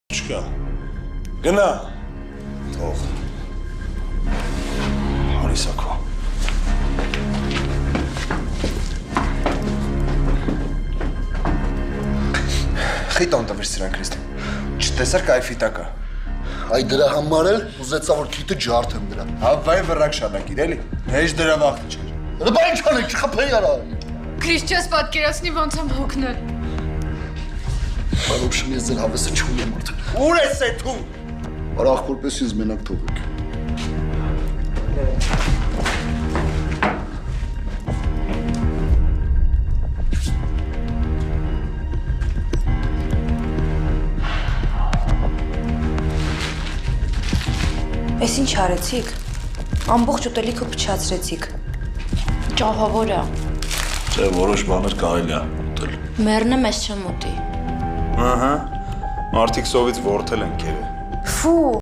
Չկա։ Գնա։ Թող։ Հարիսակո։ Խիտոն տվիր սրան Քրիստին։ Չտեսար կայֆի տակա։ Այ դրա համար էլ ուզեցա որ քիթը ջարդեմ դրան։ Հավայ վրակ շանակիր էլի։ Հեչ դրա վաղ չէր։ Դա բան չանեք, չխփեի արա։ Քրիստիաս պատկերացնի ոնց եմ հոգնել։ Բայց ոբշն ես ձեր հավեսը չունեմ արդեն։ Ուր ես էթու։ Արա ախորպես ինձ մենակ թողեք։ Էս ինչ արեցիք։ Ամբողջ ուտելիքը փչացրեցիք։ Ճահավոր է։ Չէ, որոշ բաներ կարելի է ուտել։ Մեռնը մեզ չեմ ուտի։ Ահա։ Մարդիկ սովից ворթել են քերը։ Ֆու,